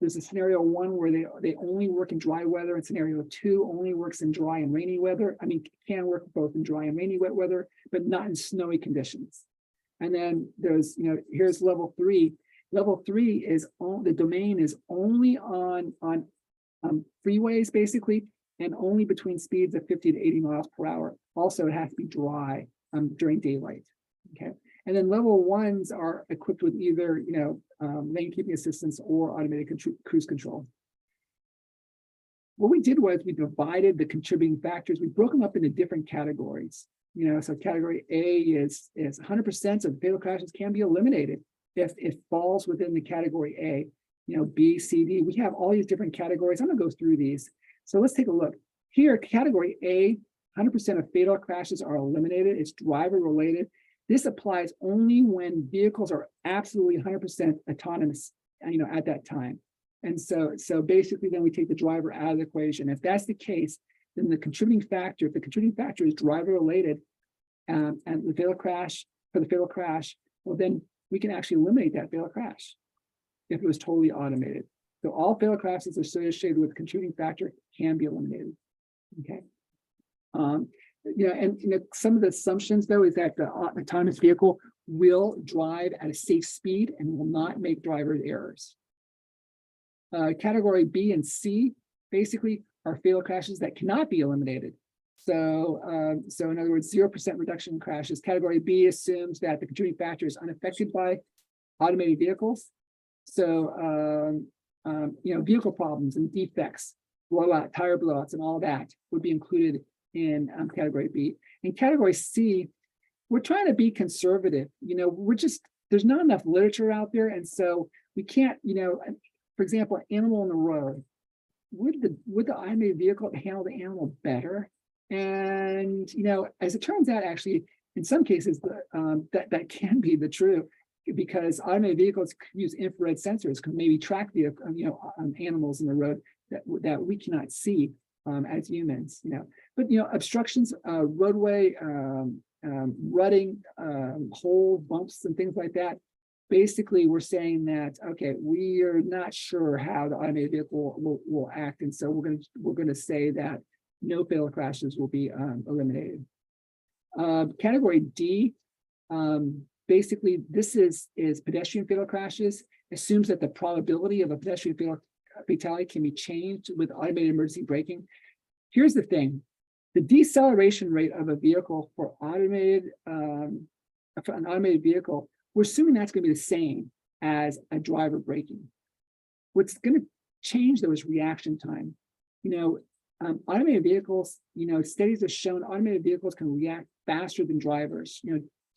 there's a scenario 1 where they only work in dry weather, and scenario 2 only works in dry and rainy weather. I mean, can work both in dry and rainy wet weather, but not in snowy conditions. And then there's, here's level 3. Level 3 is the domain is only on freeways basically, and only between speeds of 50 to 80 miles per hour. Also, it has to be dry during daylight. Okay. And then level 1s are equipped with either, lane keeping assistance or automated cruise control. What we did was we divided the contributing factors. We broke them up into different categories. So category A is 100% of fatal crashes can be eliminated if it falls within the category A. B, C, D. We have all these different categories. I'm going to go through these. So let's take a look. Here, category A, 100% of fatal crashes are eliminated. It's driver related. This applies only when vehicles are absolutely 100% autonomous, at that time. And so basically then we take the driver out of the equation. If that's the case, then the contributing factor, if the contributing factor is driver related and the fatal crash, well, then we can actually eliminate that fatal crash if it was totally automated. So all fatal crashes associated with contributing factor can be eliminated. Okay. Some of the assumptions though is that the autonomous vehicle will drive at a safe speed and will not make driver errors. Category B and C basically are fatal crashes that cannot be eliminated. So in other words, 0% reduction in crashes. Category B assumes that the contributing factor is unaffected by automated vehicles. So vehicle problems and defects, tire blowouts, and all that would be included in category B. In category C, we're trying to be conservative. There's not enough literature out there, and so we can't, for example, an animal on the road, would the automated vehicle handle the animal better? And as it turns out, actually, in some cases, that can be the true, because automated vehicles use infrared sensors, can maybe track the animals in the road that we cannot see as humans. But obstructions, roadway, rutting, hole bumps, and things like that. Basically, we're saying that we are not sure how the automated vehicle will act, and so we're going to say that no fatal crashes will be eliminated. Category D, basically, this is pedestrian fatal crashes. Assumes that the probability of a pedestrian fatality can be changed with automated emergency braking. Here's the thing: the deceleration rate of a vehicle for an automated vehicle, we're assuming that's going to be the same as a driver braking. What's going to change though is reaction time. Automated vehicles, studies have shown automated vehicles can react faster than drivers.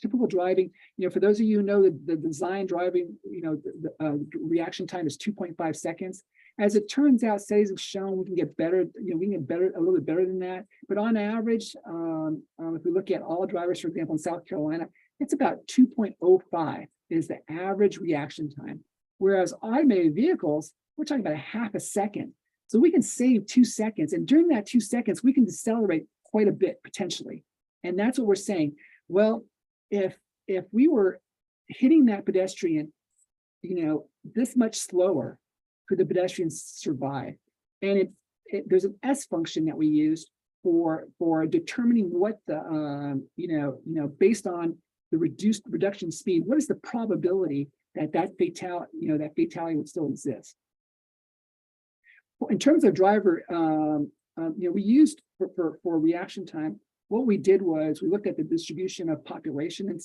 Typical driving, for those of you who know the design driving, the reaction time is 2.5 seconds. As it turns out, studies have shown we can get better, we can get better, a little bit better than that. But on average, if we look at all drivers, for example, in South Carolina, it's about 2.05 is the average reaction time. Whereas automated vehicles, we're talking about a half a second. So we can save 2 seconds. And during that 2 seconds, we can decelerate quite a bit potentially. And that's what we're saying. Well, if we were hitting that pedestrian, this much slower, could the pedestrian survive? And there's an S function that we use for determining what the based on the reduction speed, what is the probability that fatality would still exist? In terms of driver, we used for reaction time. What we did was we looked at the distribution of population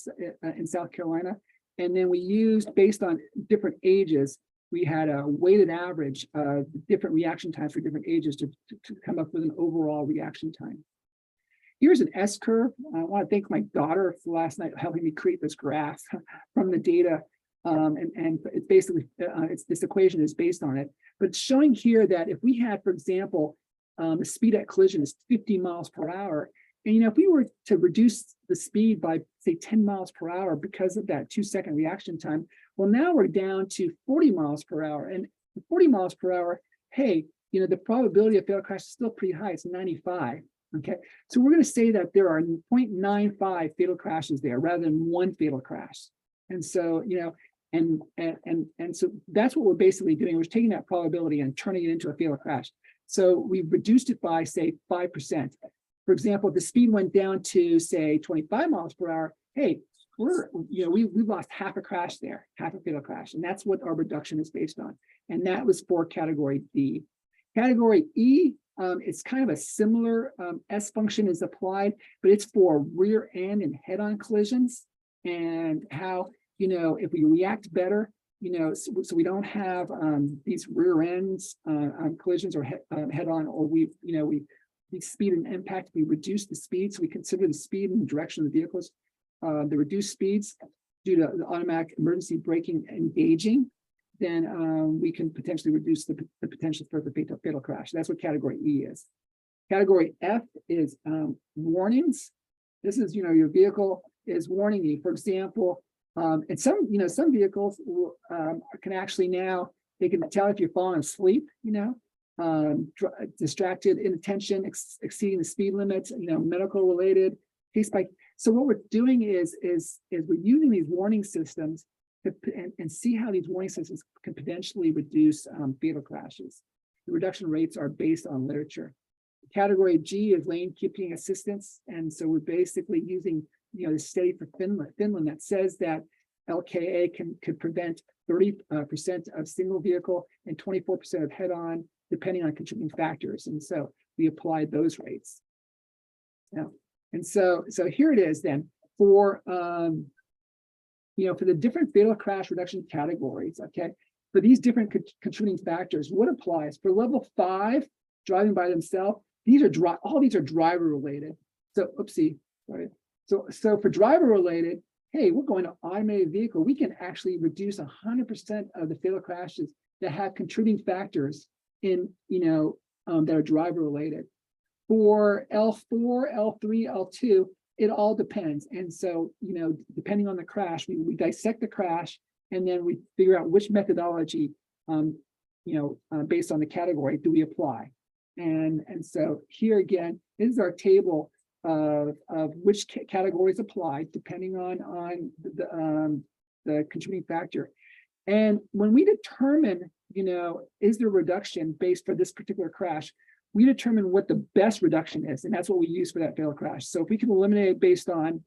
in South Carolina, and then we used, based on different ages, we had a weighted average of different reaction times for different ages to come up with an overall reaction time. Here's an S curve. I want to thank my daughter for last night helping me create this graph from the data. And it's basically, this equation is based on it. But it's showing here that if we had, for example, the speed at collision is 50 miles per hour. And, if we were to reduce the speed by, say, 10 miles per hour because of that 2-second reaction time, well, now we're down to 40 miles per hour. And 40 miles per hour, hey, the probability of fatal crash is still pretty high. It's 95. Okay, so we're going to say that there are 0.95 fatal crashes there rather than one fatal crash. And so, and so that's what we're basically doing. We're taking that probability and turning it into a fatal crash. So we've reduced it by, say, 5%. For example, if the speed went down to, say, 25 miles per hour, hey, we've lost half a crash there, half a fatal crash. And that's what our reduction is based on. And that was for category D. Category E, it's kind of a similar S function is applied, but it's for rear end and head-on collisions, and how, if we react better, so we don't have these rear ends collisions or head-on, or we speed and impact, we reduce the speed. So we consider the speed and the direction of the vehicles, the reduced speeds due to the automatic emergency braking engaging, then we can potentially reduce the potential for the fatal crash. That's what category E is. Category F is warnings. This is, your vehicle is warning you. For example, and some vehicles can actually now, they can tell if you're falling asleep, distracted, inattention, exceeding the speed limits, medical related, case by. So what we're doing is we're using these warning systems and see how these warning systems can potentially reduce fatal crashes. The reduction rates are based on literature. Category G is lane keeping assistance. And so we're basically using, the study for Finland that says that LKA could prevent 30% of single vehicle and 24% of head-on, depending on contributing factors. And so we applied those rates. Yeah. And so here it is then for, for the different fatal crash reduction categories, okay, for these different contributing factors, what applies? For level 5, driving by themselves, all these are driver related. So, oopsie, sorry. So for driver related, hey, we're going to automated vehicle. We can actually reduce 100% of the fatal crashes that have contributing factors in, that are driver related. For L4, L3, L2, it all depends. And so, depending on the crash, we dissect the crash and then we figure out which methodology, based on the category, do we apply. And so here again, this is our table of which categories apply depending on the contributing factor. And when we determine, is there reduction based for this particular crash, we determine what the best reduction is, and that's what we use for that fatal crash. So if we can eliminate it based on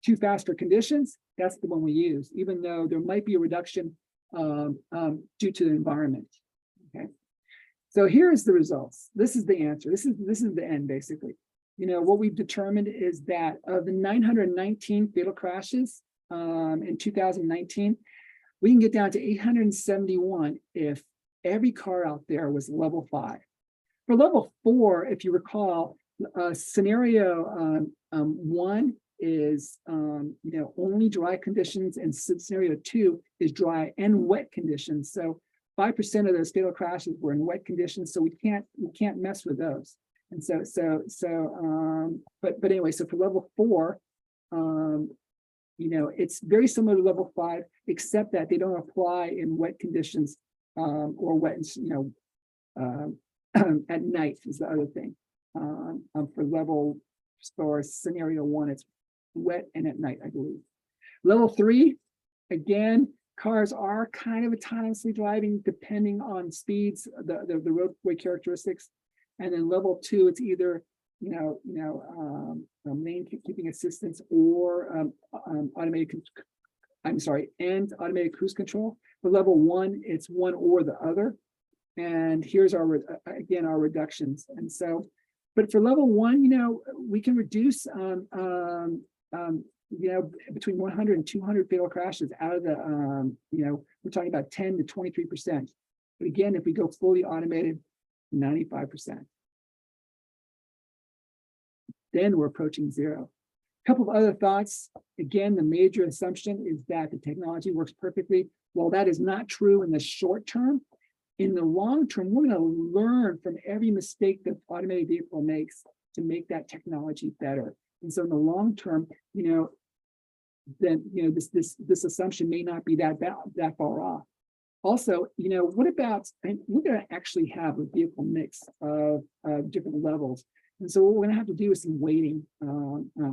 too fast for conditions, that's the one we use, even though there might be a reduction due to the environment. Okay, so here's the results. This is the answer. This is the end, basically. What we've determined is that of the 919 fatal crashes in 2019, we can get down to 871 if every car out there was level 5. For level 4, if you recall, scenario 1 is only dry conditions, and scenario 2 is dry and wet conditions. So 5% of those fatal crashes were in wet conditions, so we can't mess with those. And but anyway, so for level 4, it's very similar to level 5, except that they don't apply in wet conditions or wet, at night is the other thing. For scenario 1, it's wet and at night, I believe. Level 3, again, cars are kind of autonomously driving depending on speeds, the roadway characteristics. And then level 2, it's either lane keeping assistance or automated cruise control. For level 1, it's one or the other. And here's our reductions. And so, but for level 1, we can reduce between 100 and 200 fatal crashes out of the we're talking about 10 to 23%. But again, if we go fully automated, 95%. then we're approaching zero. A couple of other thoughts. Again, the major assumption is that the technology works perfectly. Well, that is not true in the short term. In the long term, we're going to learn from every mistake that automated vehicle makes to make that technology better. And so in the long term, then this assumption may not be that far off. Also, what about, and we're going to actually have a vehicle mix of different levels. And so what we're going to have to do is some weighting,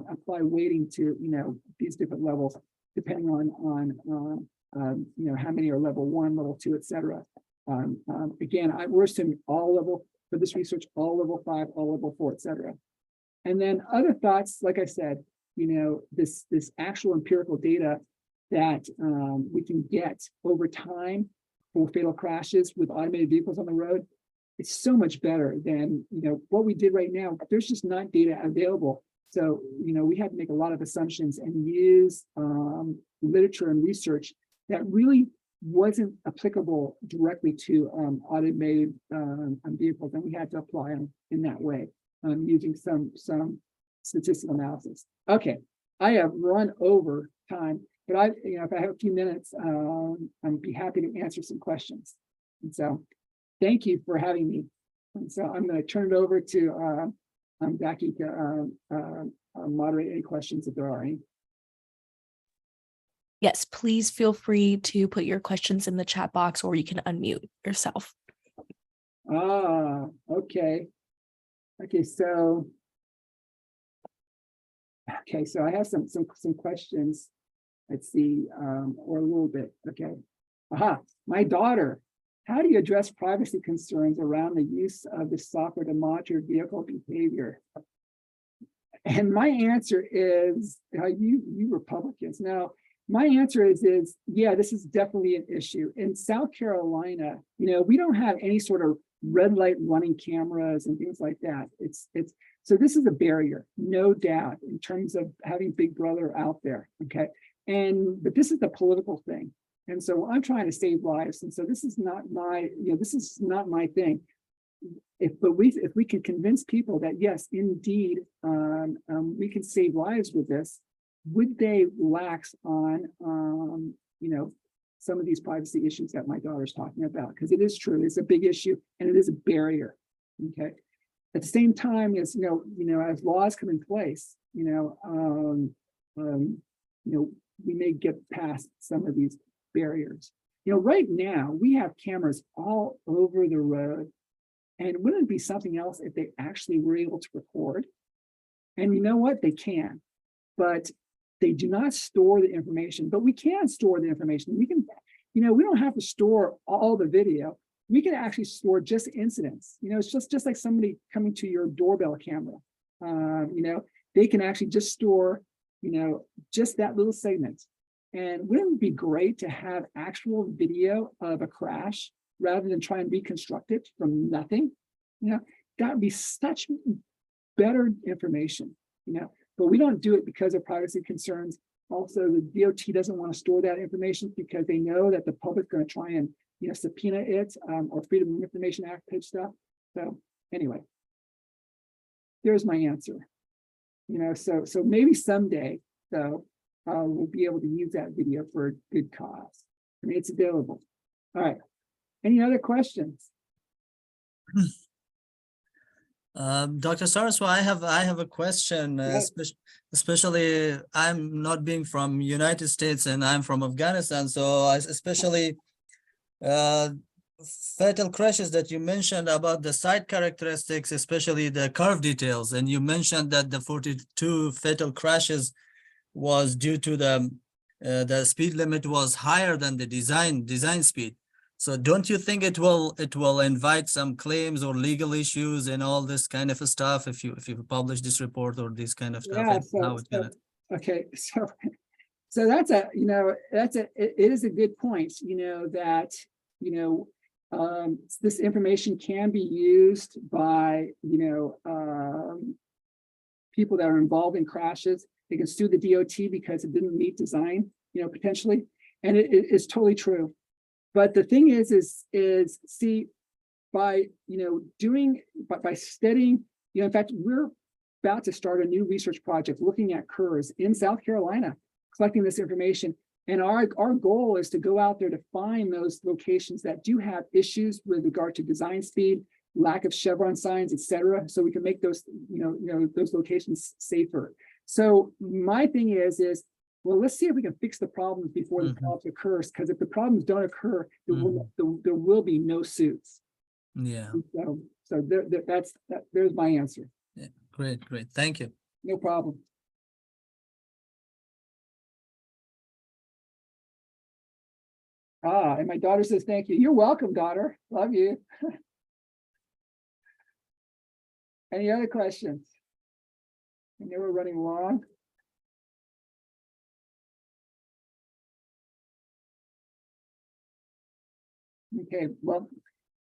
apply weighting to these different levels, depending on how many are level 1, level 2, etc. Again, we're assuming all level for this research, all level 5, all level 4, etc. And then other thoughts, like I said, this actual empirical data that we can get over time for fatal crashes with automated vehicles on the road, it's so much better than what we did right now. There's just not data available. So we had to make a lot of assumptions and use literature and research that really wasn't applicable directly to automated vehicles, and we had to apply them in that way using some statistical analysis. Okay, I have run over time, but if I have a few minutes, I'd be happy to answer some questions. And so, thank you for having me. And so I'm going to turn it over to Becky to moderate any questions if there are any. Yes, please feel free to put your questions in the chat box, or you can unmute yourself. Okay. Okay, so I have some questions. Let's see, or a little bit. Okay. My daughter. How do you address privacy concerns around the use of the software to monitor vehicle behavior? And my answer is, you Republicans. Now, my answer is yeah, this is definitely an issue. In South Carolina, we don't have any sort of red light running cameras and things like that. So this is a barrier, no doubt, in terms of having Big Brother out there. Okay, but this is the political thing, and so I'm trying to save lives, and so this is not my thing. If we can convince people that yes, indeed, we can save lives with this, would they relax on some of these privacy issues that my daughter's talking about? Because it is true, it's a big issue and it is a barrier. Okay. At the same time, as as laws come in place, we may get past some of these barriers. Right now we have cameras all over the road, and wouldn't it be something else if they actually were able to record? And you know what? They can, but they do not store the information. But we can store the information. We can, we don't have to store all the video. We can actually store just incidents. It's just like somebody coming to your doorbell camera. They can actually just store, just that little segment. And wouldn't it be great to have actual video of a crash rather than try and reconstruct it from nothing? That would be such better information, but we don't do it because of privacy concerns. Also, the DOT doesn't want to store that information because they know that the public's going to try and subpoena it, or Freedom of Information Act type stuff. So anyway, there's my answer. So maybe someday, we'll be able to use that video for a good cause. I mean, it's available. All right. Any other questions? Dr. Sarasua, I have a question, Yes. especially I'm not being from United States and I'm from Afghanistan, so especially fatal crashes that you mentioned about the site characteristics, especially the curve details, and you mentioned that the 42 fatal crashes was due to the speed limit was higher than the design speed. So don't you think it will invite some claims or legal issues and all this kind of stuff if you publish this report or this kind of stuff? Yeah, okay, so that's it is a good point. That this information can be used by people that are involved in crashes. They can sue the DOT because it didn't meet design, potentially, and it is totally true. But the thing is see, by studying, in fact, about to start a new research project looking at curves in South Carolina, collecting this information. And our goal is to go out there to find those locations that do have issues with regard to design speed, lack of chevron signs, et cetera, so we can make those, those locations safer. So my thing is, well, let's see if we can fix the problems before the problems occurs, because if the problems don't occur, there will be no suits. Yeah. So there's my answer. Yeah. Great. Thank you. No problem. And my daughter says, thank you. You're welcome, daughter. Love you. Any other questions? I know we're running long. Okay, well,